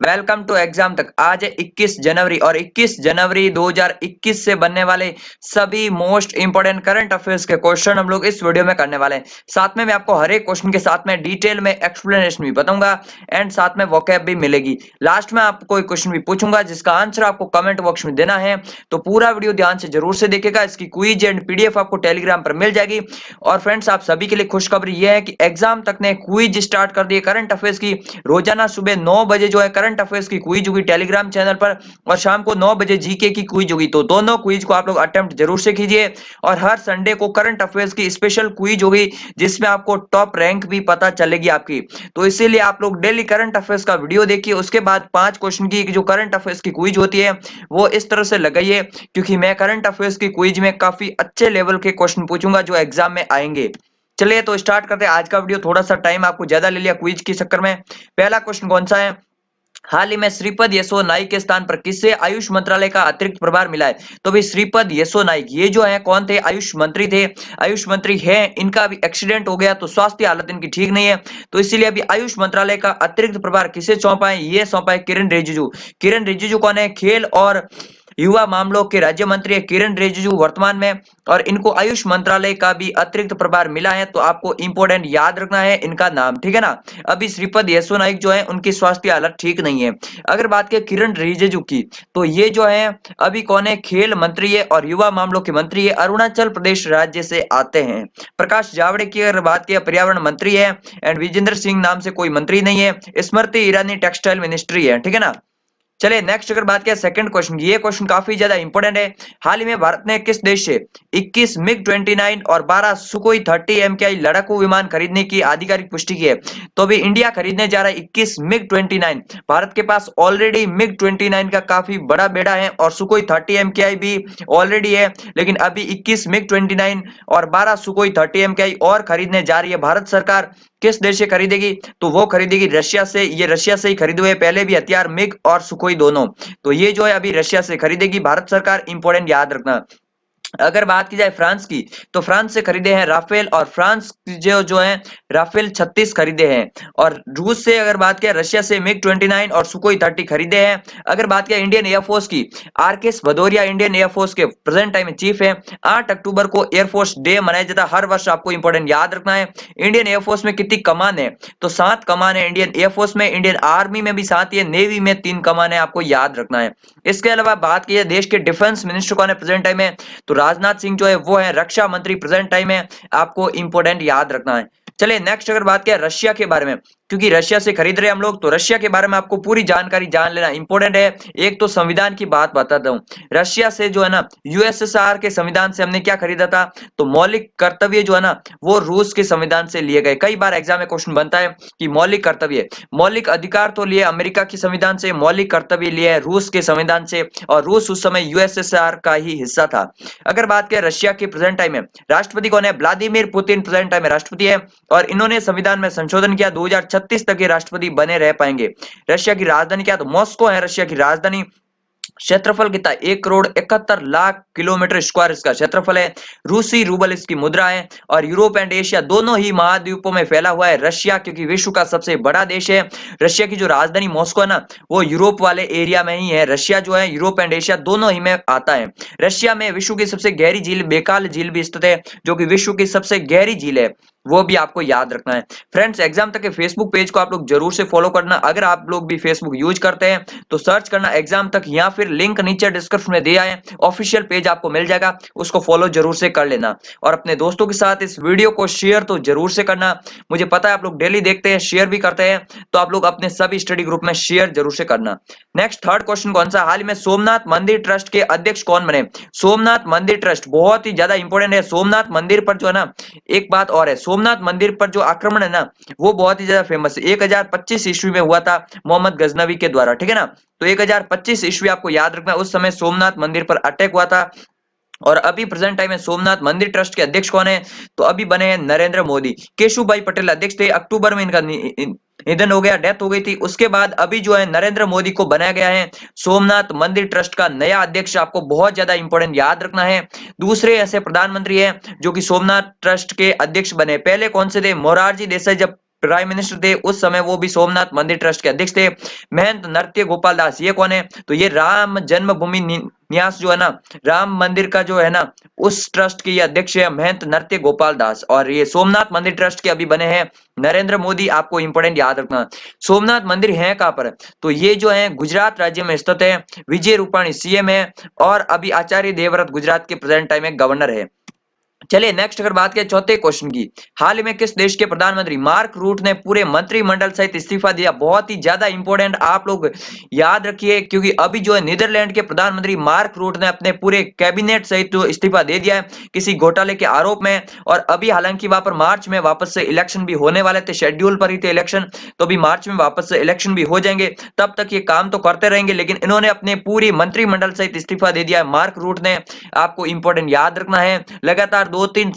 Welcome to exam तक। आज है 21 जनवरी और 21 जनवरी 2021 से बनने वाले सभी मोस्ट इंपोर्टेंट करंट अफेयर्स के क्वेश्चन हम लोग इस वीडियो में करने वाले हैं। साथ में मैं आपको हर एक क्वेश्चन के साथ में डिटेल में एक्सप्लेनेशन भी बताऊंगा एंड साथ में वोकैब भी मिलेगी। लास्ट में आपको कोई क्वेश्चन भी पूछूंगा जिसका आंसर आपको कमेंट बॉक्स में देना है, तो पूरा वीडियो ध्यान से जरूर से देखिएगा। इसकी क्विज एंड पीडीएफ आपको टेलीग्राम पर मिल जाएगी। और फ्रेंड्स, आप सभी के लिए खुशखबरी यह है कि एग्जाम तक ने क्विज स्टार्ट कर दी है करंट अफेयर्स की। रोजाना सुबह 9 बजे जो है करंट अफेयर्स की क्विज होगी टेलीग्राम चैनल पर, और शाम को 9 बजे जीके की क्विज होगी। तो दोनों क्विज को आप लोग अटेम्प्ट जरूर से कीजिए। और हर संडे को करंट अफेयर्स की स्पेशल क्विज होगी जिसमें आपको टॉप रैंक भी पता चलेगी आपकी। तो इसीलिए आप लोग डेली करंट अफेयर्स का वीडियो देखिए, उसके बाद 5 क्वेश्चन की जो करंट अफेयर्स की क्विज होती है वो इस तरह से लगाइए, क्योंकि मैं करंट अफेयर्स की क्विज में काफी अच्छे लेवल के क्वेश्चन पूछूंगा जो एग्जाम में आएंगे। चलिए तो स्टार्ट करते हैं आज का वीडियो। थोड़ा सा टाइम आपको ज्यादा ले लिया क्विज के चक्कर में। पहला क्वेश्चन कौन सा है? हाल ही में श्रीपद येसो नाइक के स्थान पर किसे आयुष मंत्रालय का अतिरिक्त प्रभार मिला है? तो भाई श्रीपद येसो नाइक ये जो है कौन थे? आयुष मंत्री थे। आयुष मंत्री है, इनका अभी एक्सीडेंट हो गया तो स्वास्थ्य हालत इनकी ठीक नहीं है, तो इसीलिए अभी आयुष मंत्रालय का अतिरिक्त प्रभार किसे सौंपा है? ये सौंपा है किरण रिजिजू। किरण रिजिजू कौन है? खेल और युवा मामलों के राज्य मंत्री है किरण रिजिजू वर्तमान में, और इनको आयुष मंत्रालय का भी अतिरिक्त प्रभार मिला है। तो आपको इंपोर्टेंट याद रखना है इनका नाम, ठीक है ना। अभी श्रीपद येसो नाइक जो है उनकी स्वास्थ्य हालत ठीक नहीं है। अगर बात करें किरण रिजिजू की, तो ये जो है अभी कौन है? खेल मंत्री है और युवा मामलों के मंत्री है, अरुणाचल प्रदेश राज्य से आते हैं। प्रकाश जावड़ेकर बात की पर्यावरण मंत्री है, एंड विजेंद्र सिंह नाम से कोई मंत्री नहीं है। स्मृति ईरानी टेक्सटाइल मिनिस्ट्री है, ठीक है ना। चलिए नेक्स्ट अगर बात किया सेकंड क्वेश्चन, ये क्वेश्चन काफी ज्यादा इंपॉर्टेंट है। हाल ही में भारत ने किस देश से 21 मिग 29 और 12 सुकोई 30 MKI लड़ाकू विमान खरीदने की आधिकारिक पुष्टि की है? तो अभी इंडिया खरीदने जा रहा है 21 मिग 29। भारत के पास ऑलरेडी मिग 29 का काफी बड़ा बेड़ा है और सुकोई 30 MKI भी ऑलरेडी है, लेकिन अभी 21 मिग 29 और 12 सुकोई 30 MKI और खरीदने जा रही है भारत सरकार। किस देश से खरीदेगी? तो वो खरीदेगी रशिया से। ये रशिया से ही खरीदे हुए पहले भी हथियार मिग और सुखोई दोनों, तो ये जो है अभी रशिया से खरीदेगी भारत सरकार। इंपोर्टेंट याद रखना। अगर बात की जाए फ्रांस की, तो फ्रांस से खरीदे हैं राफेल, और फ्रांस जो है राफेल 36 खरीदे हैं। और रूस से अगर बात किया, रशिया से मिग 29 और सुकोई 30 खरीदे हैं। अगर बात किया इंडियन एयरफोर्स की, आरकेएस भदौरिया इंडियन एयरफोर्स के प्रेजेंट टाइम में चीफ है। 8 अक्टूबर को एयरफोर्स डे मनाया जाता है हर वर्ष, आपको इंपोर्टेंट याद रखना है। इंडियन एयरफोर्स में कितनी कमान है? तो 7 कमान है इंडियन एयरफोर्स में। इंडियन आर्मी में भी 7 है, नेवी में 3 कमान है, आपको याद रखना है। इसके अलावा बात की देश के डिफेंस मिनिस्टर कौन है प्रेजेंट टाइम में? तो राजनाथ सिंह जो है वो है रक्षा मंत्री प्रेजेंट टाइम में, आपको इंपोर्टेंट याद रखना है। चलिए नेक्स्ट अगर बात किया रशिया के बारे में, क्योंकि रशिया से खरीद रहे हैं हम लोग, तो रशिया के बारे में आपको पूरी जानकारी जान लेना इंपोर्टेंट है। एक तो संविधान की बात बताता हूँ। रशिया से जो है ना यूएसएसआर के संविधान से हमने क्या खरीदा था? तो मौलिक कर्तव्य जो है ना वो रूस के संविधान से लिए गए। कई बार एग्जाम में क्वेश्चन बनता है कि मौलिक कर्तव्य, मौलिक अधिकार तो लिए अमेरिका के संविधान से, मौलिक कर्तव्य लिए है रूस के संविधान से, और रूस उस समय यूएसएसआर का ही हिस्सा था। अगर बात करें रशिया के प्रेजेंट टाइम में राष्ट्रपति कौन है? व्लादिमीर पुतिन प्रेजेंट टाइम में राष्ट्रपति है, और इन्होंने संविधान में संशोधन किया 2036 तक ये राष्ट्रपति बने रह पाएंगे। रशिया की राजधानी क्या? तो मॉस्को है रशिया की राजधानी। क्षेत्रफल कितना? 1,71,00,000 किलोमीटर स्क्वायर इसका क्षेत्रफल है। रूसी रूबल इसकी मुद्रा है। और यूरोप एंड एशिया दोनों ही महाद्वीपों में फैला हुआ है रशिया, क्योंकि विश्व का सबसे बड़ा देश है। रशिया की जो राजधानी मॉस्को है ना वो यूरोप वाले एरिया में ही है। रशिया जो है यूरोप एंड एशिया दोनों ही में आता है। रशिया में विश्व की सबसे गहरी झील बेकाल झील भी स्थित है, जो कि विश्व की सबसे गहरी झील है, वो भी आपको याद रखना है। फ्रेंड्स, एग्जाम तक के फेसबुक पेज को आप लोग जरूर से फॉलो करना। अगर आप लोग भी फेसबुक यूज करते हैं तो सर्च करना एग्जाम तक, या फिर लिंक नीचे डिस्क्रिप्शन में दिया है, ऑफिशियल पेज आपको मिल जाएगा, उसको फॉलो जरूर से कर लेना। और अपने दोस्तों के साथ इस वीडियो को शेयर तो जरूर से करना। मुझे पता है आप लोग डेली देखते हैं, शेयर भी करते हैं, तो आप लोग अपने सभी स्टडी ग्रुप में शेयर जरूर से करना। नेक्स्ट थर्ड क्वेश्चन कौन सा? हाल ही में सोमनाथ मंदिर ट्रस्ट के अध्यक्ष कौन बने? सोमनाथ मंदिर ट्रस्ट बहुत ही ज्यादा इंपॉर्टेंट है। सोमनाथ मंदिर पर जो है ना एक बात और है, सोमनाथ मंदिर पर जो आक्रमण है ना वो बहुत ही ज्यादा फेमस है। 1025 ईस्वी में हुआ था मोहम्मद गजनवी के द्वारा, ठीक है ना। तो 1025 ईस्वी आपको याद रखना, उस समय सोमनाथ मंदिर पर अटैक हुआ था। और अभी प्रेजेंट टाइम में सोमनाथ मंदिर ट्रस्ट के अध्यक्ष कौन है? तो अभी बने हैं नरेंद्र मोदी। केशुभाई पटेल अध्यक्ष थे, अक्टूबर में इनका निधन हो गया, डेथ हो गई थी। उसके बाद अभी जो है नरेंद्र मोदी को बनाया गया है सोमनाथ मंदिर ट्रस्ट का नया अध्यक्ष। आपको बहुत ज्यादा इंपॉर्टेंट याद रखना है। दूसरे ऐसे प्रधानमंत्री हैं जो कि सोमनाथ ट्रस्ट के अध्यक्ष बने। पहले कौन से थे? मोरारजी देसाई जब प्राइम मिनिस्टर थे उस समय, वो भी सोमनाथ मंदिर ट्रस्ट के अध्यक्ष थे। महंत नृत्य गोपाल दास, ये कौन है? तो ये राम जन्मभूमि न्यास जो है ना, राम मंदिर का जो है ना, उस ट्रस्ट के ये अध्यक्ष है महंत नृत्य गोपाल दास। और ये सोमनाथ मंदिर ट्रस्ट के अभी बने हैं नरेंद्र मोदी। आपको इंपोर्टेंट याद रखना, सोमनाथ मंदिर है कहाँ पर? तो ये जो है गुजरात राज्य में स्थित है। विजय रूपाणी सीएम है और अभी आचार्य देवव्रत गुजरात के प्रेजेंट टाइम में गवर्नर है। चलिए नेक्स्ट अगर बात करें चौथे क्वेश्चन की, हाल ही में किस देश के प्रधानमंत्री मार्क रूट ने पूरे मंत्रिमंडल सहित इस्तीफा दिया? बहुत ही ज्यादा इंपॉर्टेंट, आप लोग याद रखिए, क्योंकि अभी जो है नीदरलैंड के प्रधानमंत्री मार्क रूट ने अपने पूरे कैबिनेट सहित जो इस्तीफा दे दिया है किसी घोटाले के आरोप में। और अभी हालांकि वहां पर मार्च में वापस से इलेक्शन भी होने वाले थे, शेड्यूल पर ही थे इलेक्शन, तो अभी मार्च में वापस से इलेक्शन भी हो जाएंगे, तब तक ये काम तो करते रहेंगे, लेकिन इन्होंने अपने पूरी मंत्रिमंडल सहित इस्तीफा दे दिया है मार्क रूट ने। आपको इंपॉर्टेंट याद रखना है, लगातार 2-3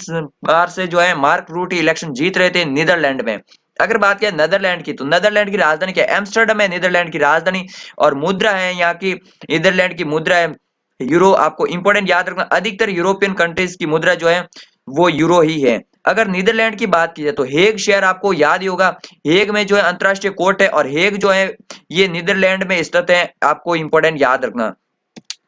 बार से जो है मार्क रूट इलेक्शन जीत रहे थे नीदरलैंड में। अगर बात करें नीदरलैंड की, तो नीदरलैंड की राजधानी क्या है? एम्स्टर्डम है नीदरलैंड की राजधानी। और मुद्रा है यहाँ की, नीदरलैंड की मुद्रा है यूरो। आपको इंपॉर्टेंट याद रखना, अधिकतर यूरोपियन कंट्रीज की मुद्रा जो है वो यूरो ही है। अगर नीदरलैंड की बात की जाए तो हेग शहर आपको याद ही होगा, हेग में जो है अंतरराष्ट्रीय कोर्ट है, और हेग जो है ये नीदरलैंड में स्थित है। आपको इंपॉर्टेंट याद रखना।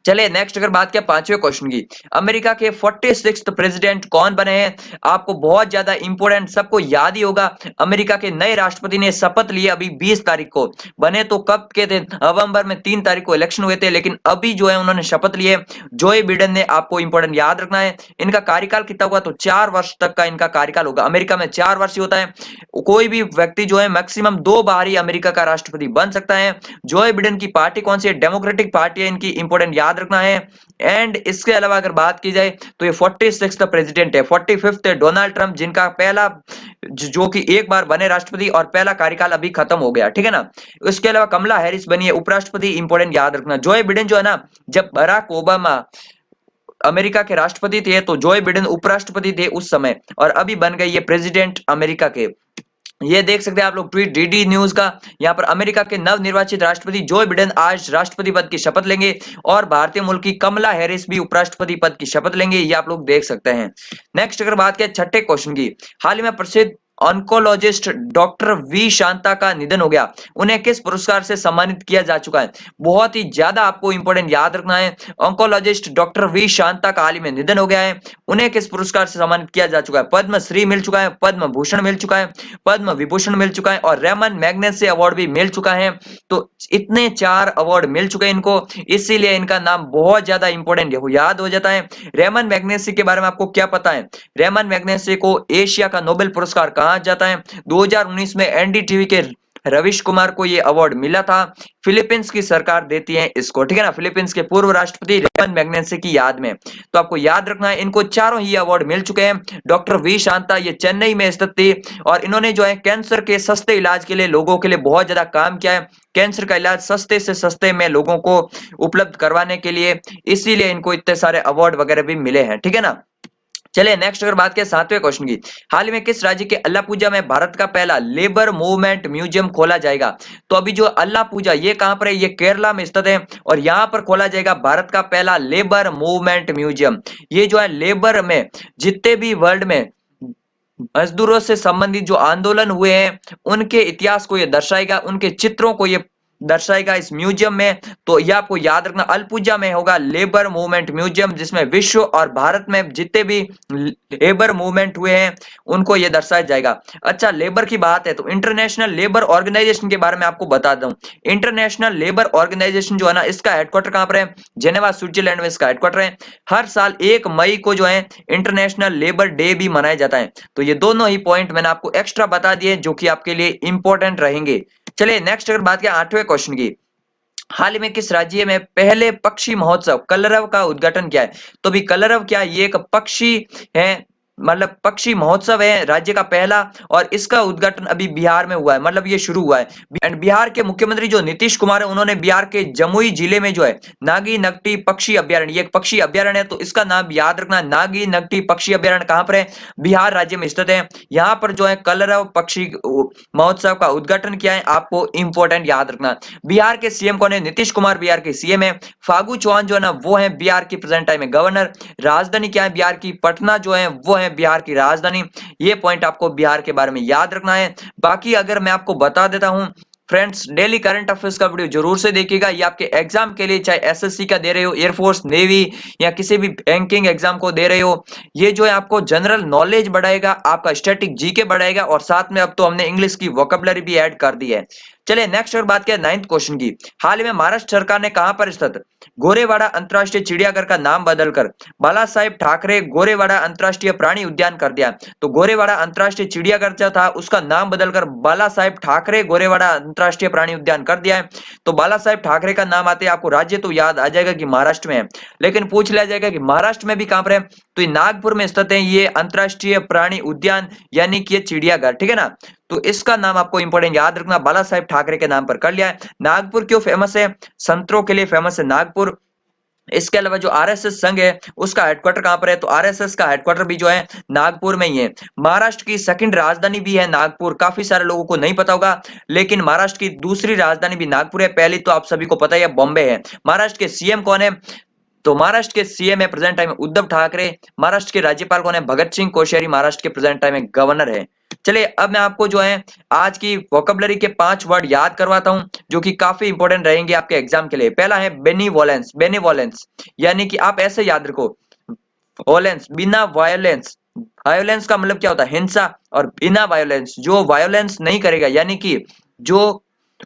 चलिए नेक्स्ट अगर बात करें पांचवें क्वेश्चन की, अमेरिका के 46th प्रेसिडेंट कौन बने हैं? आपको बहुत ज्यादा इंपॉर्टेंट, सबको याद ही होगा, अमेरिका के नए राष्ट्रपति ने शपथ लिए अभी 20 तारीख को। बने तो कब के थे? नवंबर में 3 तारीख को इलेक्शन हुए थे, लेकिन अभी जो है उन्होंने शपथ लिए जोए बिडेन ने। आपको इंपॉर्टेंट याद रखना है, इनका कार्यकाल कितना होगा? तो 4 वर्ष तक का इनका कार्यकाल होगा। अमेरिका में 4 वर्ष ही होता है, कोई भी व्यक्ति जो है मैक्सिमम 2 बार ही अमेरिका का राष्ट्रपति बन सकता है। जोए बिडेन की पार्टी कौन सी है? डेमोक्रेटिक पार्टी है इनकी, इंपॉर्टेंट याद रखना है। एंड इसके अलावा अगर बात की जाए तो ये 46th प्रेसिडेंट है। 45th है डोनाल्ड ट्रंप, जिनका पहला जो कि एक बार बने राष्ट्रपति और पहला कार्यकाल अभी खत्म हो गया, ठीक है ना। उसके अलावा कमला हैरिस बनी है उपराष्ट्रपति, इंपॉर्टेंट याद रखना। जोए बिडेन जो है ना, जब बराक ओबामा अमेरिका के राष्ट्रपति थे तो जोए बिडेन उपराष्ट्रपति थे उस समय, और अभी बन गए ये प्रेसिडेंट अमेरिका के। ये देख सकते हैं आप लोग ट्वीट डीडी न्यूज का, यहाँ पर अमेरिका के नव निर्वाचित राष्ट्रपति जो बिडेन आज राष्ट्रपति पद की शपथ लेंगे, और भारतीय मूल की कमला हैरिस भी उपराष्ट्रपति पद की शपथ लेंगे, ये आप लोग देख सकते हैं। नेक्स्ट अगर बात करें छठे क्वेश्चन की, हाल ही में प्रसिद्ध ऑन्कोलॉजिस्ट डॉक्टर वी शांता का निधन हो गया, उन्हें किस पुरस्कार से सम्मानित किया जा चुका है? बहुत ही ज्यादा आपको इंपॉर्टेंट याद रखना है, ऑन्कोलॉजिस्ट डॉक्टर वी शांता का हाल ही में निधन हो गया है, उन्हें किस पुरस्कार से सम्मानित किया जा चुका है? पद्मश्री मिल चुका है, पद्म भूषण मिल चुका है, पद्म विभूषण मिल चुका है, और रेमन मैग्नेसे अवार्ड भी मिल चुका है। तो इतने 4 अवार्ड मिल चुके हैं इनको, इसीलिए इनका नाम बहुत ज्यादा इंपॉर्टेंट याद हो जाता है। रेमन मैग्नेसे के बारे में आपको क्या पता है? रेमन मैग्नेसे को एशिया का नोबेल पुरस्कार कहा जाता है। 2019 में एनडीटीवी के रविश कुमार को ये अवार्ड मिला था। फिलीपींस की सरकार देती है इसको, ठीक है ना, फिलीपींस के पूर्व राष्ट्रपति रेमन मैग्नेसे की याद में। तो आपको याद रखना है, इनको चारों ही अवार्ड मिल चुके हैं। डॉक्टर वी शांता ये चेन्नई में स्थित थी, और इन्होंने जो है कैंसर के सस्ते इलाज के लिए लोगों के लिए बहुत ज्यादा काम किया है, कैंसर का इलाज सस्ते से सस्ते में लोगों को उपलब्ध करवाने के लिए, इसीलिए इनको इतने सारे अवार्ड वगैरह भी मिले हैं, ठीक है ना। चलिए नेक्स्ट अगर बात करें सातवें क्वेश्चन की, हाल ही में किस राज्य के अल्लापूजा में भारत का पहला लेबर मूवमेंट म्यूजियम खोला जाएगा? तो अभी जो अल्लापूजा ये कहां पर है? ये केरला में स्थित है, और यहां पर खोला जाएगा भारत का पहला लेबर मूवमेंट म्यूजियम। ये जो है लेबर में जितने भी वर्ल्ड में मजदूरों से संबंधित जो आंदोलन हुए हैं उनके इतिहास को ये दर्शाएगा, उनके चित्रों को ये दर्शाएगा इस म्यूजियम में। तो ये आपको याद रखना, अल्पुजा में होगा लेबर मूवमेंट म्यूजियम, जिसमें विश्व और भारत में जितने भी लेबर मूवमेंट हुए हैं उनको ये दर्शाया जाएगा। अच्छा, लेबर की बात है तो इंटरनेशनल लेबर ऑर्गेनाइजेशन के बारे में आपको बता दूं। इंटरनेशनल लेबर ऑर्गेनाइजेशन जो है ना, इसका हेडक्वार्टर कहां पर है? जेनेवा स्विट्जरलैंड में इसका हेडक्वार्टर है। हर साल 1 मई को जो है इंटरनेशनल लेबर डे भी मनाया जाता है। तो ये दोनों ही पॉइंट मैंने आपको एक्स्ट्रा बता दिए जो कि आपके लिए इंपॉर्टेंट रहेंगे। चलिए नेक्स्ट अगर बात करें आठवें क्वेश्चन की, हाल ही में किस राज्य में पहले पक्षी महोत्सव कलरव का उद्घाटन किया है? तो भी कलरव क्या है? ये एक पक्षी है, मतलब पक्षी महोत्सव है राज्य का पहला, और इसका उद्घाटन अभी बिहार में हुआ है, मतलब ये शुरू हुआ है। एंड बिहार के मुख्यमंत्री जो नीतीश कुमार है, उन्होंने बिहार के जमुई जिले में जो है नागी नगटी पक्षी अभ्यारण्य, ये एक पक्षी अभ्यारण्य है, तो इसका नाम याद रखना, नागी नगटी पक्षी अभ्यारण्य कहां पर है? बिहार राज्य में स्थित है। यहाँ पर जो है कलरव पक्षी महोत्सव का उद्घाटन किया है, आपको इंपॉर्टेंट याद रखना। बिहार के सीएम कौन है? नीतीश कुमार बिहार के सीएम है। फागू चौहान जो है ना, वो है बिहार की प्रेजेंट टाइम में गवर्नर। राजधानी क्या है बिहार की? पटना जो है वो है है बिहार की राजधानी? ये पॉइंट आपको बिहार के बारे में याद रखना है। बाकी अगर मैं आपको बता देता हूं फ्रेंड्स, डेली करंट अफेयर्स का वीडियो जरूर से देखिएगा। ये आपके एग्जाम के लिए, चाहे एसएससी का दे रहे हो, एयरफोर्स, नेवी या किसी भी बैंकिंग एग्जाम को दे रहे हो, ये जो है आपको जनरल नॉलेज बढ़ाएगा, आपका स्टैटिक जीके बढ़ाएगा और साथ में अब तो हमने इंग्लिश की वोकैबुलरी भी ऐड कर दी है। चलिए नेक्स्ट और बात करें 9th क्वेश्चन की। हाल ही में महाराष्ट्र सरकार ने कहां पर स्थित गोरेवाड़ा अंतरराष्ट्रीय चिड़ियाघर का नाम बदलकर बाला साहेब ठाकरे गोरेवाड़ा अंतरराष्ट्रीय प्राणी उद्यान कर दिया? तो गोरेवाड़ा अंतरराष्ट्रीय चिड़ियाघर जो था उसका नाम बदलकर बाला साहेब ठाकरे गोरेवाड़ा अंतरराष्ट्रीय प्राणी उद्यान कर दिया है। तो बाला साहेब ठाकरे का नाम आते ही आपको राज्य तो याद आ जाएगा कि महाराष्ट्र में है, लेकिन पूछ लिया जाएगा कि महाराष्ट्र में भी कहां पर है, तो ये नागपुर में स्थित है ये अंतरराष्ट्रीय प्राणी उद्यान, यानी कि ये चिड़ियाघर, ठीक है ना। तो इसका नाम आपको इंपॉर्टेंट याद रखना, बाला साहेब ठाकरे के नाम पर कर लिया है। नागपुर क्यों फेमस है? संतरों के लिए फेमस है नागपुर। इसके अलावा जो आरएसएस संघ है उसका हेडक्वार्टर कहां पर है? तो आरएसएस का हेडक्वार्टर भी जो है नागपुर में ही है। महाराष्ट्र की सेकंड राजधानी भी है नागपुर, काफी सारे लोगों को नहीं पता होगा, लेकिन महाराष्ट्र की दूसरी राजधानी भी नागपुर है, पहली तो आप सभी को पता ही है बॉम्बे है। महाराष्ट्र के सीएम कौन है? तो महाराष्ट्र के सीएम है प्रेजेंट टाइम में उद्धव ठाकरे। महाराष्ट्र के राज्यपाल कौन है? भगत सिंह कोश्यारी महाराष्ट्र के प्रेजेंट टाइम में गवर्नर है। चलिए अब मैं आपको जो है आज की वोकैबुलरी के 5 वर्ड याद करवाता हूं जो कि काफी इंपॉर्टेंट रहेंगे आपके एग्जाम के लिए। पहला है बेनिवोलेंस। बेनिवोलेंस यानी कि आप ऐसे याद रखो, वोलेंस बिना वायोलेंस। वायोलेंस का मतलब क्या होता है? हिंसा। और बिना वायोलेंस, जो वायोलेंस नहीं करेगा यानी कि जो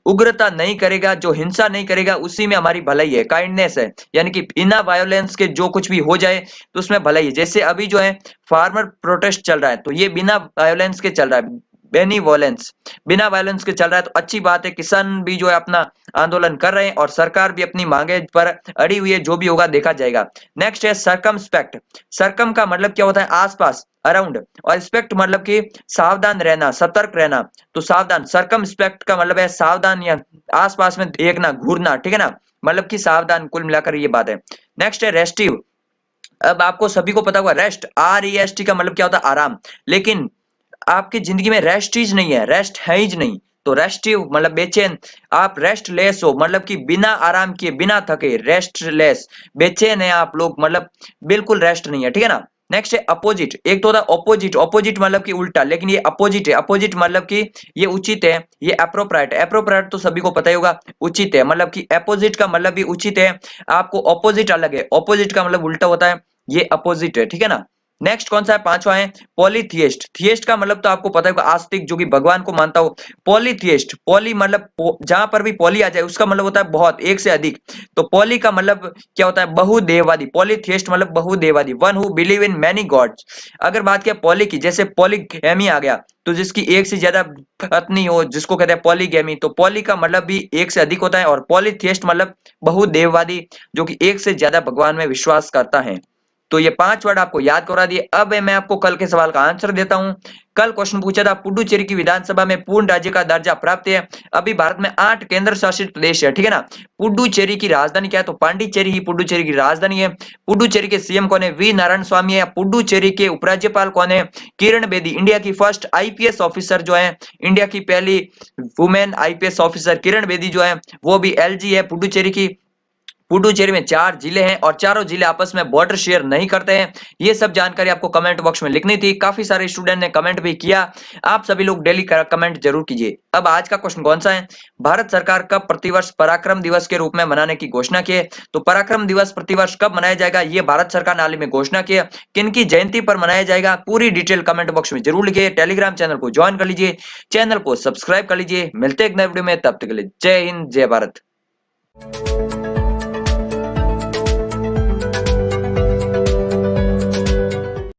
उग्रता नहीं करेगा, जो हिंसा नहीं करेगा, उसी में हमारी भलाई है, काइंडनेस है। यानी कि बिना वायोलेंस के जो कुछ भी हो जाए तो उसमें भलाई है। जैसे अभी जो है फार्मर प्रोटेस्ट चल रहा है तो ये बिना वायोलेंस के चल रहा है, बेनिवोलेंस, बिना वायलेंस के चल रहा है, तो अच्छी बात है। किसान भी जो है अपना आंदोलन कर रहे हैं और सरकार भी अपनी मांगे पर अड़ी हुई है, जो भी होगा देखा जाएगा। नेक्स्ट है सरकमस्पेक्ट। सरकम का मतलब क्या होता है? आसपास, अराउंड, और स्पेक्ट मतलब कि सावधान रहना, सतर्क रहना। तो सावधान, सरकमस्पेक्ट का मतलब है सावधान या आसपास में देखना, घूरना, ठीक है ना, मतलब कि सावधान, कुल मिलाकर ये बात है। नेक्स्ट है रेस्टिव। अब आपको सभी को पता होगा रेस्ट, REST का मतलब क्या होता है? आराम। लेकिन आपकी जिंदगी में रेस्ट चीज नहीं है, रेस्ट है ही नहीं। तो रेस्टिव मतलब बेचैन, आप रेस्टलेस हो मतलब कि बिना आराम किए, बिना थके, रेस्टलेस, बेचैन है आप लोग, मतलब बिल्कुल रेस्ट नहीं है, ठीक है ना। नेक्स्ट है अपोजिट। एक तो होता है ऑपोजिट, ऑपोजिट मतलब कि उल्टा, लेकिन ये अपोजिट है। अपोजिट मतलब कि ये उचित है। ये एप्रोप्राइट, एप्रोप्राइट तो सभी को पता ही होगा, उचित है, मतलब कि अपोजिट का मतलब भी उचित है। आपको ऑपोजिट अलग है, ऑपोजिट का मतलब उल्टा होता है, ये अपोजिट है, ठीक है ना। नेक्स्ट कौन सा है? पांचवा है पॉलीथियस्ट। थियस्ट का मतलब तो आपको पता होगा, आस्तिक, जो कि भगवान को मानता हो। पॉलीथियस्ट, पॉली मतलब जहां पर भी पॉली आ जाए उसका मतलब होता है बहुत, एक से अधिक। तो पॉली का मतलब क्या होता है? बहुदेववादी। पॉलीथियस्ट मतलब बहुदेववादी, one who believe in many gods. अगर बात किया पॉली की, जैसे पॉलीगैमी आ गया, तो जिसकी एक से ज्यादा पत्नी हो, जिसको कहते हैं पॉलीगैमी। तो पॉली का मतलब भी एक से अधिक होता है, और पॉलीथियस्ट मतलब बहुदेववादी, जो कि एक से ज्यादा भगवान में विश्वास करता है। तो ये 5 वर्ड आपको याद करा दिए। अब मैं आपको कल के सवाल का आंसर देता हूं। कल क्वेश्चन पूछा था, पुडुचेरी की विधानसभा में पूर्ण राज्य का दर्जा प्राप्त है। अभी भारत में 8 केंद्र शासित प्रदेश है, ठीक है ना। पुडुचेरी की राजधानी क्या है? तो पांडिचेरी ही पुडुचेरी की राजधानी है। पुडुचेरी के सीएम कौन है? वी नारायण स्वामी है। पुडुचेरी के उपराज्यपाल कौन है? किरण बेदी। इंडिया की फर्स्ट आईपीएस ऑफिसर जो है, इंडिया की पहली women IPS officer Kiran Bedi जो है, वो भी एलजी है पुडुचेरी की। पुडुचेरी में 4 जिले हैं और चारों जिले आपस में बॉर्डर शेयर नहीं करते हैं। ये सब जानकारी आपको कमेंट बॉक्स में लिखनी थी। काफी सारे स्टूडेंट ने कमेंट भी किया। आप सभी लोग डेली कमेंट जरूर कीजिए। अब आज का क्वेश्चन कौन सा है? भारत सरकार कब प्रतिवर्ष पराक्रम दिवस के रूप में मनाने की घोषणा की है? तो पराक्रम दिवस प्रतिवर्ष कब मनाया जाएगा, ये भारत सरकार ने हाल ही में घोषणा की है। किनकी जयंती पर मनाया जाएगा? पूरी डिटेल कमेंट बॉक्स में जरूर लिखिए। टेलीग्राम चैनल को ज्वाइन कर लीजिए, चैनल को सब्सक्राइब कर लीजिए। मिलते हैं एक नए वीडियो में, तब तक के लिए जय हिंद, जय भारत।